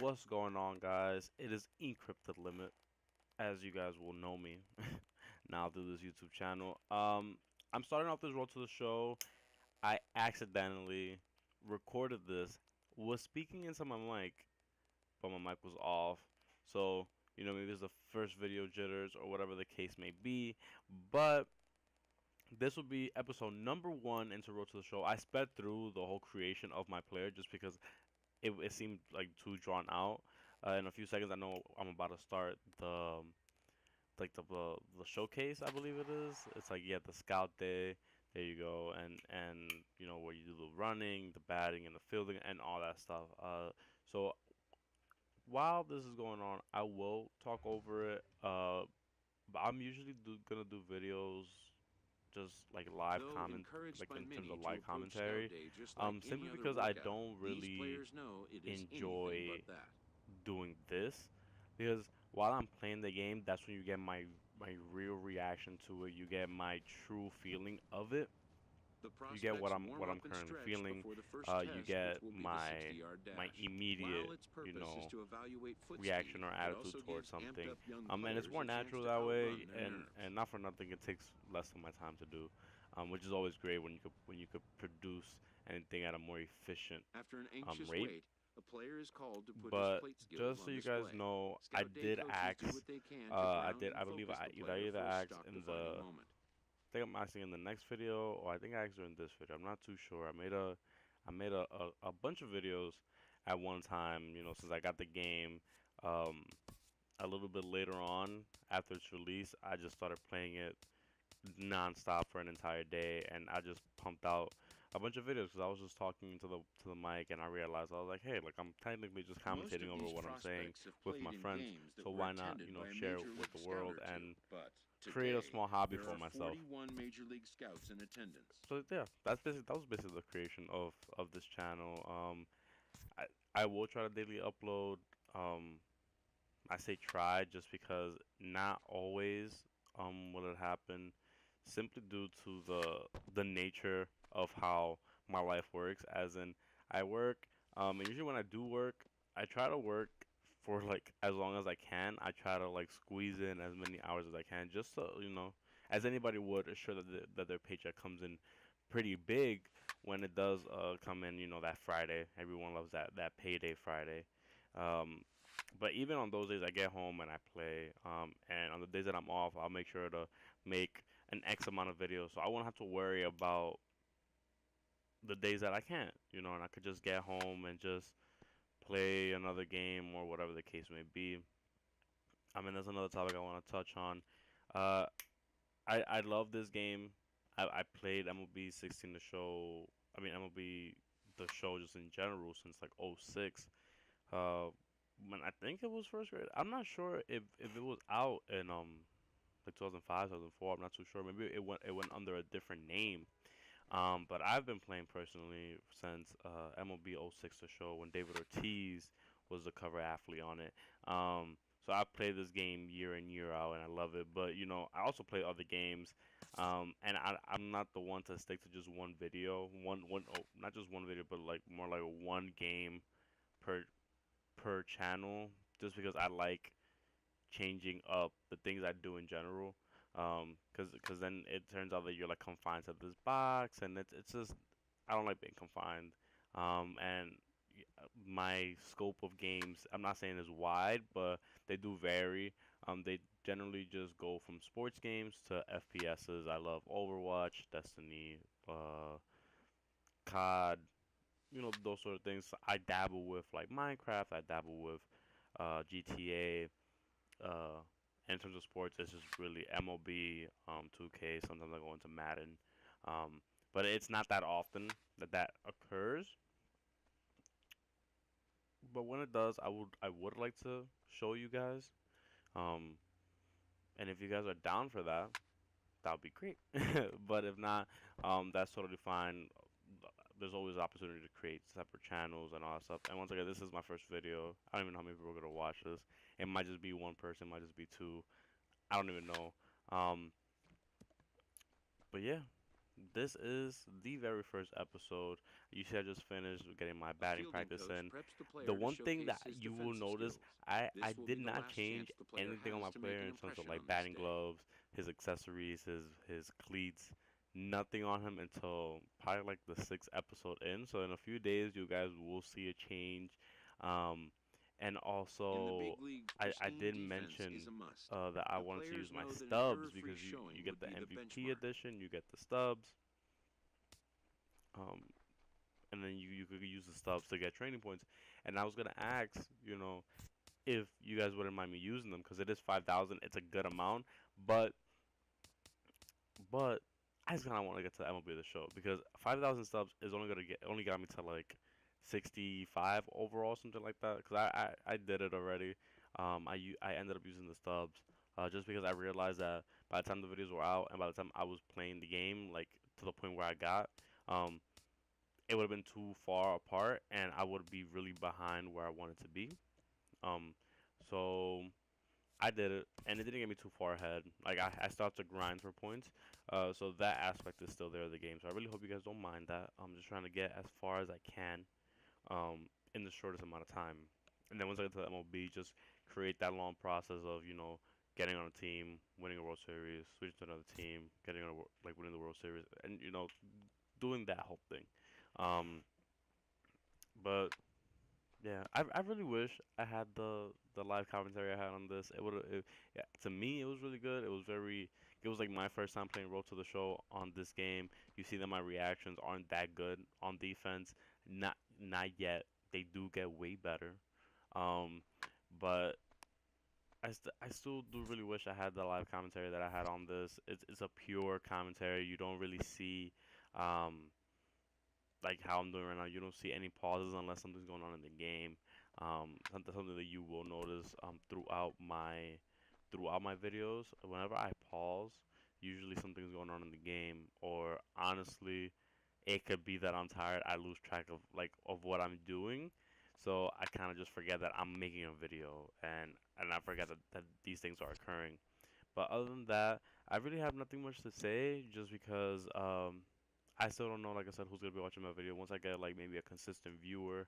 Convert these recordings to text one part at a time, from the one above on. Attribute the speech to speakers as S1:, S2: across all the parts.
S1: What's going on, guys? It is Encrypted Limit, as you guys will know me now through this YouTube channel. I'm starting off this road to the show. I accidentally recorded this, was speaking into my mic, but my mic was off. So, maybe it's the first video jitters or whatever the case may be. But this will be episode number 1 into Road to the Show. I sped through the whole creation of my player just because it seemed like too drawn out. In a few seconds, I know I'm about to start the showcase. I believe it is. It's like, yeah, the scout day. There you go, and where you do the running, the batting, and the fielding, and all that stuff. So while this is going on, I will talk over it. But I'm usually gonna do videos just like live
S2: Though
S1: comment,
S2: encouraged
S1: like
S2: by
S1: in terms
S2: many
S1: of
S2: to
S1: live
S2: approach Scout
S1: commentary.
S2: Day just like any
S1: Simply
S2: other
S1: because I
S2: workout,
S1: don't
S2: these
S1: really
S2: players know it is anything
S1: enjoy
S2: but that.
S1: doing this, because while I'm playing the game, that's when you get my real reaction to it. You get my true feeling of it.
S2: The
S1: You get what
S2: prospects
S1: I'm
S2: warm
S1: what I'm
S2: up and
S1: currently
S2: stretch
S1: feeling.
S2: before the first
S1: You
S2: test, which
S1: get
S2: will be the
S1: my
S2: 60-yard
S1: my
S2: dash. While
S1: immediate,
S2: its purpose is to evaluate foot
S1: reaction
S2: speed,
S1: or
S2: it
S1: attitude
S2: also
S1: towards
S2: gives amped
S1: something.
S2: up young
S1: And it's
S2: players
S1: more
S2: a chance
S1: natural
S2: to
S1: that way,
S2: outrun their
S1: and
S2: nerves.
S1: not for nothing, it takes less of my time to do, which is always great when you could produce anything at a more efficient
S2: After an anxious
S1: rate.
S2: wait, a player is called to put his
S1: But
S2: plate skills
S1: just so
S2: on
S1: you guys
S2: display.
S1: know, I
S2: Scout Day
S1: did
S2: coaches do
S1: ask.
S2: what they can to ground
S1: I
S2: and
S1: believe
S2: focus the
S1: did I
S2: player
S1: either
S2: for a
S1: ask in
S2: stock-defining
S1: the.
S2: moment.
S1: I think I'm asking in the next video, or I think I asked during this video. I'm not too sure. I made a bunch of videos at one time. Since I got the game, um, a little bit later on after its release, I just started playing it nonstop for an entire day, and I just pumped out a bunch of videos because I was just talking to the mic, and I realized I was like, hey, like I'm technically just
S2: Most
S1: commentating
S2: of
S1: over
S2: these
S1: what I'm saying
S2: prospects have
S1: with my
S2: played in
S1: friends.
S2: games that
S1: So
S2: were
S1: why not,
S2: attended by a
S1: share it
S2: major
S1: with
S2: league
S1: the
S2: scout
S1: world
S2: or two.
S1: and
S2: But
S1: create a
S2: today,
S1: small hobby
S2: there
S1: for
S2: are
S1: myself.
S2: 41 major league scouts in attendance.
S1: So yeah, that was basically the creation of this channel. I I will try to daily upload. Um, I say try just because not always will it happen, simply due to the nature of how my life works. As in, I work, and usually when I do work, I try to work for like as long as I can. I try to like squeeze in as many hours as I can, just so as anybody would, assure that their paycheck comes in pretty big when it does come in. That Friday, everyone loves that payday Friday. Um, but even on those days, I get home and I play. And on the days that I'm off, I'll make sure to make an X amount of videos, so I won't have to worry about the days that I can't. And I could just get home and just play another game or whatever the case may be. I mean, there's another topic I want to touch on. Uh, I love this game. I played MLB 16 the show. I mean MLB the show just in general since like '06. Uh, when I think it was first grade. I'm not sure if it was out in like 2005, 2004. I'm not too sure. Maybe it went under a different name. But I've been playing personally since MLB '06 the show when David Ortiz was the cover athlete on it. So I play this game year in year out, and I love it. But I also play other games, and I'm not the one to stick to just one video, not just one video, but like more like one game per channel, just because I like changing up the things I do in general. Cause then it turns out that you're like confined to this box, and it's just I don't like being confined. And my scope of games, I'm not saying is wide, but they do vary. They generally just go from sports games to FPSs. I love Overwatch, Destiny, COD, those sort of things. I dabble with like Minecraft. I dabble with GTA. Uh, in terms of sports, it's just really MLB, 2K. Sometimes I go into Madden, um, but it's not that often that occurs. But when it does, I would like to show you guys. Um, and if you guys are down for that, that would be great. But if not, that's totally fine. There's always opportunity to create separate channels and all that stuff. And once again, this is my first video. I don't even know how many people are gonna watch this. It might just be one person, might just be two. I don't even know. Um, but yeah, this is the very first episode. You see, I just finished getting my
S2: A
S1: batting
S2: fielding
S1: practice
S2: coach
S1: in.
S2: preps the
S1: The
S2: player to
S1: one thing
S2: showcase
S1: that
S2: his
S1: you will
S2: defensive
S1: notice,
S2: skills.
S1: I
S2: This will
S1: did
S2: be the
S1: not
S2: last
S1: change
S2: chance the player
S1: anything on
S2: has
S1: my
S2: to make
S1: player
S2: an
S1: in terms of
S2: impression
S1: like
S2: on this
S1: batting
S2: day.
S1: gloves, his accessories, his cleats. Nothing on him until probably like the sixth episode in. So in a few days, you guys will see a change. Um, and
S2: In the
S1: also,
S2: big leagues,
S1: I
S2: pristine
S1: did
S2: defense is
S1: mention
S2: a must.
S1: that I
S2: The
S1: wanted to use
S2: players
S1: my
S2: know that an
S1: stubs
S2: error-free
S1: because you
S2: showing
S1: get
S2: would
S1: the
S2: be the
S1: MVP
S2: benchmark.
S1: edition, you get the stubs, um, and then you could use the stubs to get training points. And I was gonna ask, if you guys wouldn't mind me using them because it is 5,000. It's a good amount, but but I just kind of want to get to the MLB the show because 5,000 subs is only got me to like 65 overall, something like that. Because I did it already. I ended up using the stubs just because I realized that by the time the videos were out and by the time I was playing the game, like to the point where I got, um, it would have been too far apart and I would be really behind where I wanted to be. Um, so I did it, and it didn't get me too far ahead. Like I started to grind for points, so that aspect is still there of the game. So I really hope you guys don't mind that. I'm just trying to get as far as I can, in the shortest amount of time. And then once I get to the MLB, just create that long process of getting on a team, winning a World Series, switching to another team, getting on like winning the World Series, and doing that whole thing. Um, but yeah, I really wish I had the live commentary I had on this. Yeah, to me it was really good. It was like my first time playing Road to the Show on this game. You see that my reactions aren't that good on defense. Not yet. They do get way better. Um, but I still do really wish I had the live commentary that I had on this. It's a pure commentary. You don't really see um like how I'm doing right now, you don't see any pauses unless something's going on in the game. Something that you will notice throughout my videos. Whenever I pause, usually something's going on in the game, or honestly, it could be that I'm tired. I lose track of what I'm doing, so I kind of just forget that I'm making a video, and I forget that these things are occurring. But other than that, I really have nothing much to say, just because I still don't know, like I said, who's gonna be watching my video. Once I get like maybe a consistent viewer,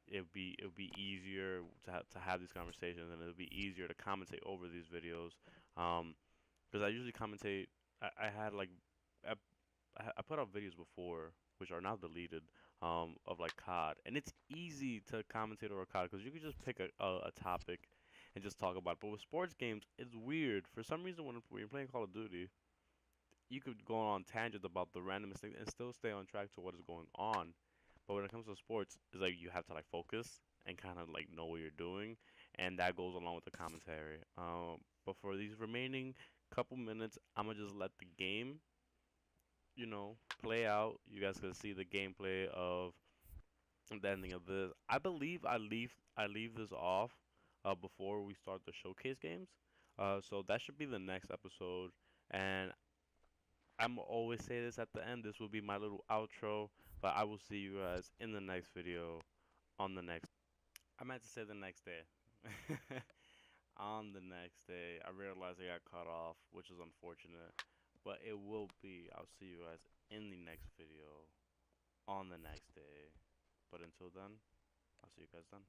S1: it'll be easier to have these conversations, and it'll be easier to commentate over these videos. Um, because I usually commentate. I had like I, I put out videos before, which are now deleted, of like COD, and it's easy to commentate over COD because you can just pick a topic and just talk about it. But with sports games, it's weird. For some reason, when you're playing Call of Duty, you could go on tangents about the randomest thing and still stay on track to what is going on. But when it comes to sports, it's like you have to like focus and kind of like know what you're doing, and that goes along with the commentary. But for these remaining couple minutes, I'm gonna just let the game, play out. You guys can see the gameplay of the ending of this. I believe I leave this off before we start the showcase games. So that should be the next episode, and I'm always say this at the end. This will be my little outro, but I will see you guys in the next video on the next. I meant to say the next day. On the next day, I realized I got cut off, which is unfortunate, but it will be. I'll see you guys in the next video on the next day. But until then, I'll see you guys then.